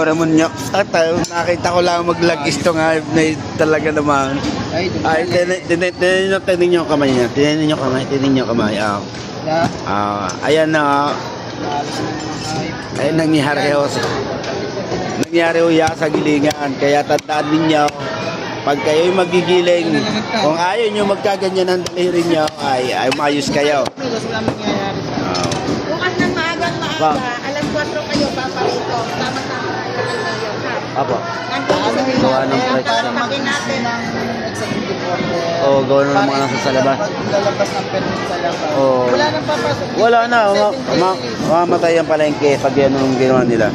Ramon nyo. Nakita ko lang mag-lagis to nga na talaga naman. Ay, tinin nyo kamay niya. Tinin nyo kamay. Ayan na. Ay, nangyari ho sa gilingan. Kaya tandaan ninyo, pag kayo'y magigiling, kung ayaw nyo magkaganyan ng daliri nyo, ay umayos kayo. Bukas ng maagang alas 4 kayo paparito. Tama-tama kayo ngayon, ha? Apo. Gawa ng price para naman. pakin natin ang executive order. Oo, gawa na ng mga nasa sa labas. Lalabas ng permit sa labas. Oo. Wala nang papasok. Wala na, mamamatay ang palengke pag yan ang ginawa nila.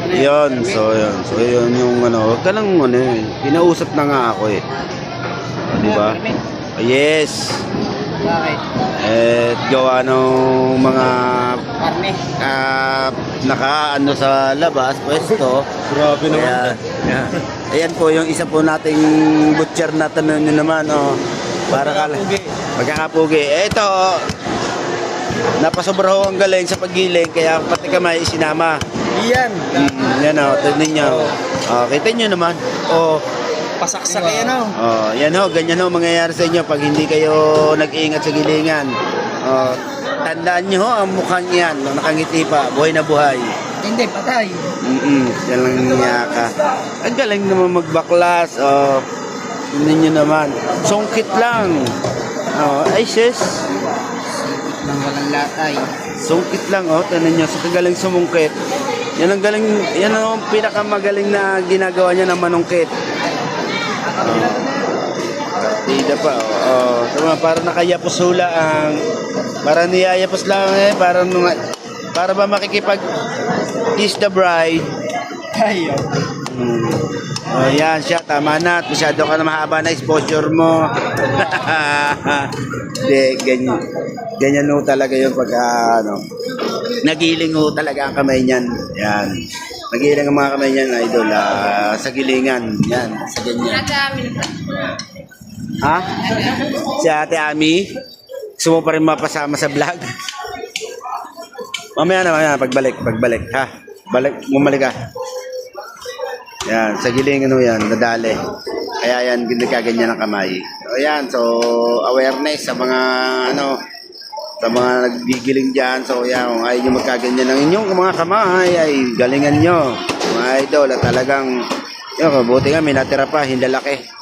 Yun, so yun yung huwag ka lang pinausap na nga ako di ba? Yes. Bakit? Gawa ng mga Karne. nakaano sa labas, pwesto. Grabe naman. Ayan po yung isa po nating butcher na tanong nyo naman, para magkakapugi. Ito, napasobra ho ang galing sa paggiling, kaya pati kamay sinama. Yan. Yan tignan nyo. Kita nyo naman. Pasaksak yan Yan ganyan mangyayari sa inyo pag hindi kayo nag-iingat sa gilingan. Tandaan nyo ang mukhang yan, nakangiti pa, buhay na buhay. Hindi, patay. Yan lang niya ka. Ang galing naman magbaklas. Tignan nyo naman. Sungkit lang. Ay sis. Nang walang latay. Sungkit lang, tignan nyo. Sa kagaling sumungkit. Yan ang galing, yan ang pinakamagaling na ginagawa niya ng manungkit. Tida pa, para nakayapos hula ang, para niyayapos lang para ba makikipag kiss the bride. Yan siya, tama na. Masyado ka na mahaba na exposure mo. Hindi, ganyan ho talaga yung pagka, nagiling ho talaga ang kamay niyan. Yan. Nagiling ang mga kamay niyan, idol, sa gilingan. Yan, sa ganyan. Ha? Si Ate Ami? Gusto mo pa rin mapasama sa vlog? Mamaya, pagbalik, ha? Bumalik ka. Yan, sa gilingan ho yan, nadali. Kaya yan, ganyan ang kamay. So, yan, awareness sa mga, sa mga naggigiling dyan. So, yan, kung ayaw nyo magkaganyan ng inyong mga kamay, ay galingan nyo. Mga idol, at talagang, buti nga, may natira pa, hindi laki.